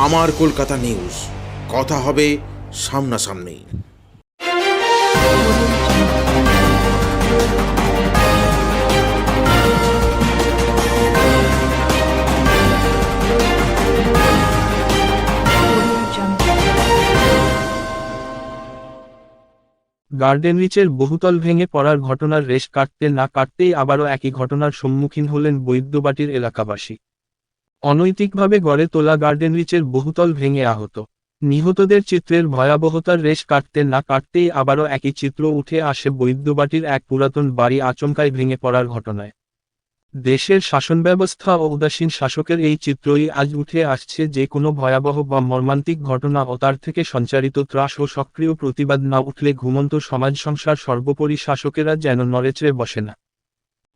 আমার কলকাতা নিউজ, কথা হবে সামনাসামনি। গার্ডেন রিচের বহুতল ভেঙে পড়ার ঘটনার রেশ কাটতে না কাটতেই আবারও একই ঘটনার সম্মুখীন হলেন বৈদ্যবাটির এলাকাবাসী। অনৈতিকভাবে গড়ে তোলা গার্ডেন রিচের বহুতল ভেঙে আহত নিহতদের চিত্রের ভয়াবহতার রেশ কাটতে না কাটতেই আবারও একই চিত্র উঠে আসে বৈদ্যবাটির এক পুরাতন বাড়ি আচমকায় ভেঙে পড়ার ঘটনায়। দেশের শাসন ব্যবস্থা ও উদাসীন শাসকের এই চিত্রই আজ উঠে আসছে। যে কোনো ভয়াবহ বা মর্মান্তিক ঘটনা ও তার থেকে সঞ্চারিত ত্রাস ও সক্রিয় প্রতিবাদ না উঠলে ঘুমন্ত সমাজ সংসার সর্বোপরি শাসকেরা যেন নড়েচড়ে বসে না।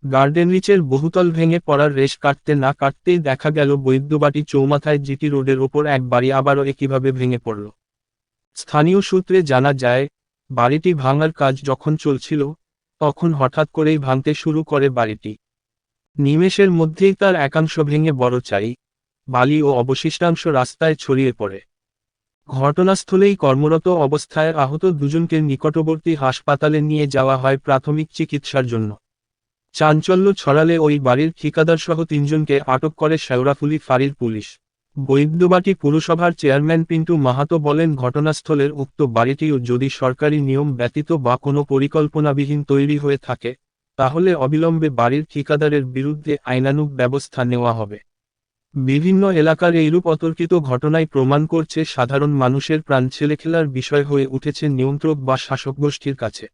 গার্ডেন রিচের বহুতল ভেঙে পড়ার রেশ কাটতে না কাটতেই দেখা গেল বৈদ্যবাটি চৌমাথায় জিটি রোডের ওপর এক বাড়ি আবারও একইভাবে ভেঙে পড়ল। স্থানীয় সূত্রে জানা যায়, বাড়িটি ভাঙার কাজ যখন চলছিল, তখন হঠাৎ করেই ভাঙতে শুরু করে বাড়িটি। নিমেষের মধ্যেই তার একাংশ ভেঙে বড় চাই, বালি ও অবশিষ্টাংশ রাস্তায় ছড়িয়ে পড়ে। ঘটনাস্থলেই কর্মরত অবস্থায় আহত দুজনকে নিকটবর্তী হাসপাতালে নিয়ে যাওয়া হয় প্রাথমিক চিকিৎসার জন্য। চাঞ্চল্য ছড়ালে ওই বাড়ির ঠিকাদারসহ 3 জনকে আটক করে শেওড়াফুলি ফাঁড়ির পুলিশ। বৈদ্যবাটি পুরসভার চেয়ারম্যান পিন্টু মাহাতো বলেন, ঘটনাস্থলের উক্ত বাড়িটিও যদি সরকারি নিয়ম ব্যতীত বা কোনো পরিকল্পনাবিহীন তৈরি হয়ে থাকে, তাহলে অবিলম্বে বাড়ির ঠিকাদারের বিরুদ্ধে আইনানুগ ব্যবস্থা নেওয়া হবে। বিভিন্ন এলাকার এইরূপ অতর্কিত ঘটনায় প্রমাণ করছে সাধারণ মানুষের প্রাণ ছেলেখেলার বিষয় হয়ে উঠেছে নিয়ন্ত্রক বা শাসক গোষ্ঠীর কাছে।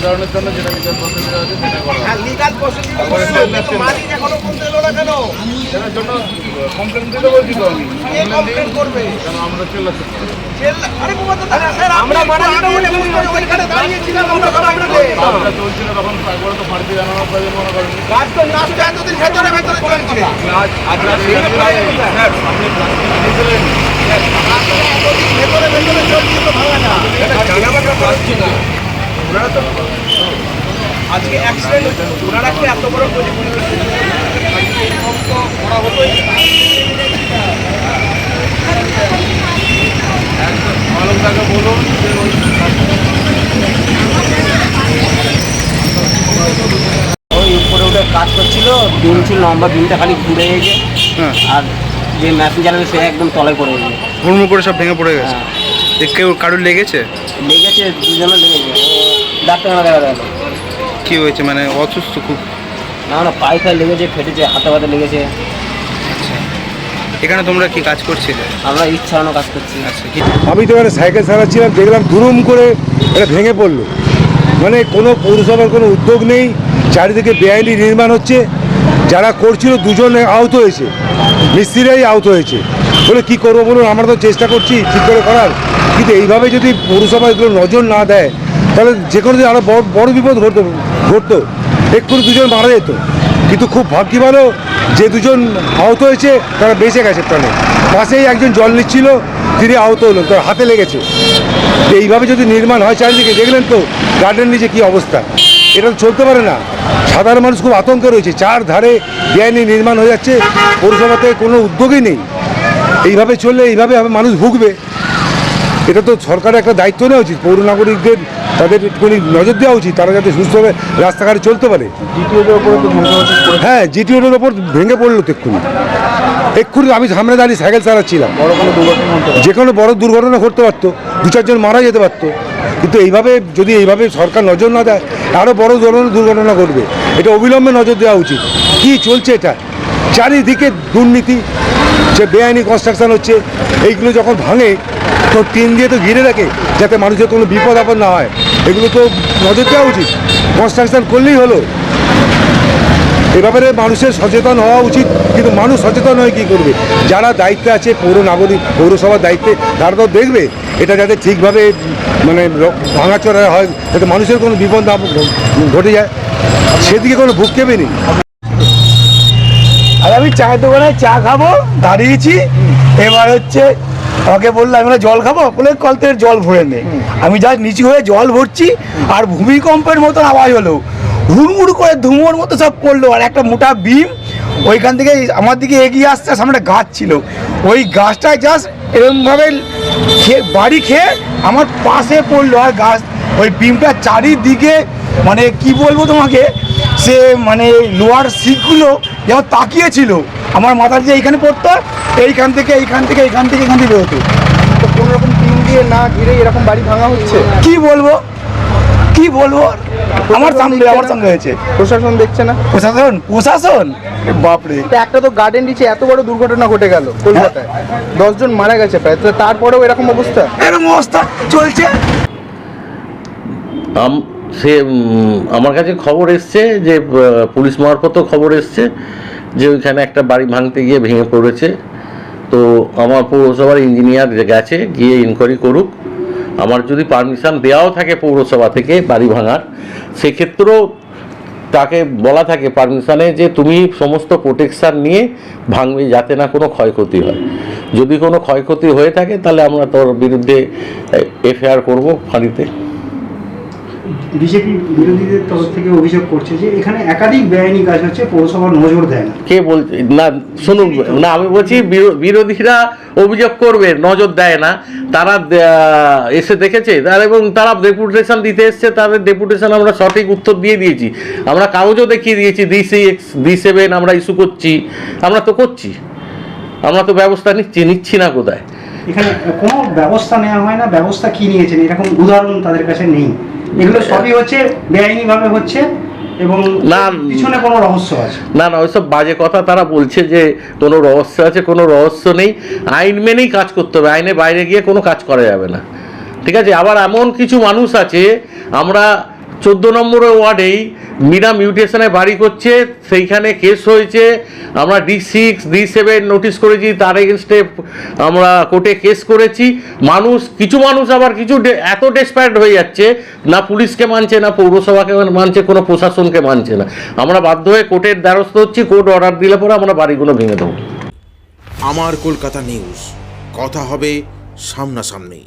উদাহরণের জন্য যেটা লিগাল প্রসিডিউর আছে সেটা করা হবে। লিগাল প্রসিডিউর মালিক এখনো বলতে এলো না কেন? সেটার জন্য কমপ্লেন দিতে বলছি তো আমি। কমপ্লেন করবে কেন আমরা চেল্লাচ্ছি? আরে বাবা তো স্যার আমরা মানালিটা বলে ওইখানে দাঁড়িয়েছিলাম আমরা আমরা চলছিল তখন একবার তো ফাঁড়িতে জানানোর প্রয়োজন মনে করেন। কাজ তো নাচটা এতদিন ভেতরে ভেতরে চলছে। আপনার আপনি দিয়েছিলেন ভেতরে ভেতরে চলছে তো ভালো না। জানাবাটা পাচ্ছি না। ওনারা তো আজকে অ্যাক্সিডেন্ট ওনারা কি এত বড় এরকম তো করা হতোই না। একদম ভালো থাকে বলুন যে ওই উপরে উঠে কাজ করছিল, বিম ছিল লম্বা, বিমটা খালি ঘুরে গেছে। আর যে মেশিন চালাবে সে একদম তলায় পড়ে গেছে, হুড়মুড় করে সব ভেঙে পড়ে গেছে। কেউ কারোর লেগেছে? লেগেছে, দুজনে লেগেছে। ডাক্তার দেখা গেল। কি হয়েছে, মানে অসুস্থ খুব? না না, পায়ে ফায়ে লেগেছে, ফেটেছে, হাতে পাতে লেগেছে। আচ্ছা, এখানে তোমরা কি কাজ করছিলে? আমরা ইট ছাড়ানো কাজ করছি। আচ্ছা, আমি তো এখানে সাইকেল চালাচ্ছিলাম, দেখলাম দুরুম করে এটা ভেঙে পড়লো। মানে কোনো পৌরসভার কোনো উদ্যোগ নেই, চারিদিকে বেআইনি নির্মাণ হচ্ছে। যারা করছিল 2 জন আহত হয়েছে, মিস্ত্রিরাই আহত হয়েছে। বলে কী করবো বলুন, আমরা তো চেষ্টা করছি ঠিক করে করার, কিন্তু এইভাবে যদি পৌরসভা এগুলো নজর না দেয় তাহলে যে কোনো দিন আরও বড় বিপদ ঘটতো। এক্ষুনি 2 জন মারা যেত। কিন্তু খুব ভাগ্য ভালো যে 2 জন আহত হয়েছে তারা বেঁচে গেছে প্রাণে। পাশেই একজন জল নিচ্ছিল, তিনি আহত হলেন, তার হাতে লেগেছে। এইভাবে যদি নির্মাণ হয় চারিদিকে, দেখলেন তো গার্ডেন নিচে কী অবস্থা, এটা তো চলতে পারে না। সাধারণ মানুষ খুব আতঙ্কে রয়েছে, 4 ধারে বেআইনি নির্মাণ হয়ে যাচ্ছে, পৌরসভাতে কোনো উদ্যোগই নেই। এইভাবে চললে এইভাবে মানুষ ভুগবে। এটা তো সরকারের একটা দায়িত্ব নেওয়া উচিত, পৌর নাগরিকদের তাদের একটুখানি নজর দেওয়া উচিত, তারা যাতে সুস্থভাবে রাস্তাঘাটে চলতে পারে। হ্যাঁ, জিটি রোডের ওপর ভেঙে পড়লো তো এক্ষুনি আমি সামনে দাঁড়িয়ে সাইকেল চালাচ্ছিলাম। যে কোনো বড় দুর্ঘটনা ঘটতে পারতো, 2-4 জন মারা যেতে পারতো। কিন্তু এইভাবে সরকার নজর না দেয়, আরও বড় ধরনের দুর্ঘটনা ঘটবে। এটা অবিলম্বে নজর দেওয়া উচিত। কি চলছে এটা? চারিদিকে দুর্নীতি, যে বেআইনি কনস্ট্রাকশন হচ্ছে, এইগুলো যখন ভাঙে তো টিন দিয়ে তো ঘিরে রাখে যাতে মানুষের কোনো বিপদ আপদ না হয়। এগুলো তো নজর দেওয়া উচিত। কনস্ট্রাকশন করলেই হলো, এ ব্যাপারে মানুষের সচেতন হওয়া উচিত, কিন্তু মানুষ সচেতন হয়ে কী করবে? যারা দায়িত্বে আছে, পৌর নাগরিক, পৌরসভার দায়িত্বে, তারা তো দেখবে এটা যাতে ঠিকভাবে মানে ভাঙাচোরা হয়, যাতে মানুষের কোনো বিপদ না ঘটে যায়, সেদিকে কোনো ভ্রুক্ষেপই নেই। আর আমি চায়ের দোকানে চা খাবো, দাঁড়িয়েছি, এবার হচ্ছে আমাকে বললো আমি জল খাবো, বলে কল থেকে জল ভরে নে। আমি যা নিচু হয়ে জল ভরছি, আর ভূমিকম্পের মতন আওয়াজ হলো, হুড়মুড় করে ধুমোর মতো সব পড়লো, আর একটা মোটা বিম ওইখান থেকে আমার দিকে এগিয়ে আসছে, সামনে একটা গাছ ছিল, ওই গাছটায় জাস্ট এরকমভাবে বাড়ি খেয়ে আমার পাশে পড়লো, আর গাছ ওই বিমটা চারিদিকে মানে কি বলবো তোমাকে, সে মানে লোহার শিকগুলো যেমন তাকিয়েছিল আমার মাথার, যে এইখানে পড়তো, এইখান থেকে বেরোতো। তো কোনো রকম টিম দিয়ে না ঘিরে এরকম বাড়ি ভাঙা হচ্ছে, কি বলবো আমার সঙ্গে হয়েছে। প্রশাসন দেখছে না? প্রশাসন বাপরে, তো একটা তো গার্ডেন নিচে এত বড় দুর্ঘটনা ঘটে গেল কলকাতায়, 10 জন মারা গেছে প্রায়, তো তারপরেও এরকম অবস্থা চলছে। আমার কাছে খবর এসছে যে পুলিশ মারফতও খবর এসছে যে ওইখানে একটা বাড়ি ভাঙতে গিয়ে ভেঙে পড়েছে। তো আমার পৌরসভার ইঞ্জিনিয়ার গেছে, গিয়ে ইনকোয়ারি করুক। আমার যদি পারমিশন দেওয়াও থাকে পৌরসভা থেকে বাড়ি ভাঙার, সেক্ষেত্রেও তাকে বলা থাকে পারমিশনে যে তুমি সমস্ত প্রোটেকশান নিয়ে ভাঙবে, যাতে না কোনো ক্ষয়ক্ষতি হয়। যদি কোনো ক্ষয়ক্ষতি হয়ে থাকে তাহলে আমরা তোর বিরুদ্ধে এফআইআর করবো ফাঁড়িতে। বিজেপি বিরোধীদের তরফ থেকে অভিযোগ করছে যে এখানে একাধিক বেআইনি কাজ হচ্ছে, পৌরসভার নজর দেয় না। কে বলছে? না শুনুন, না আমি বলছি বিরোধীরা অভিযোগ করবে নজর দেয় না, তারা এসে দেখেছে এবং তারা ডেপুটেশন দিতে এসছে, তাদের ডেপুটেশন আমরা সঠিক উত্তর দিয়ে দিয়েছি, আমরা কাগজও দেখিয়ে দিয়েছি, D7 আমরা ইস্যু করছি, আমরা তো করছি, আমরা তো ব্যবস্থা নিচ্ছি না কোথায়? এখানে কোনো ব্যবস্থা নেওয়া হয় না, ব্যবস্থা কি নিয়েছেন এরকম উদাহরণ তাদের কাছে নেই। এগুলো সবই হচ্ছে বেআইনিভাবে হচ্ছে এবং পিছনে কোনো রহস্য আছে। না ওইসব বাজে কথা তারা বলছে যে কোনো রহস্য আছে, কোনো রহস্য নেই। আইন মেনেই কাজ করতে হবে, আইনের বাইরে গিয়ে কোনো কাজ করা যাবে না, ঠিক আছে? আবার এমন কিছু মানুষ আছে, আমরা 14 নম্বর ওয়ার্ডেই মিনা মিউটেশনে বাড়ি করছে, সেইখানে কেস হয়েছে, আমরা D6 D7 নোটিশ করেছি, তার এগেনস্টে আমরা কোর্টে কেস করেছি। কিছু মানুষ আবার এত ডেসপারেট হয়ে যাচ্ছে, না পুলিশকে মানছে, না পৌরসভাকে মানছে, কোনো প্রশাসনকে মানছে না। আমরা বাধ্য হয়ে কোর্টের দ্বারস্থ হচ্ছি, কোর্ট অর্ডার দিলে পরে আমরা বাড়িগুলো ভেঙে দেবো। আমার কলকাতা নিউজ, কথা হবে সামনাসামনি।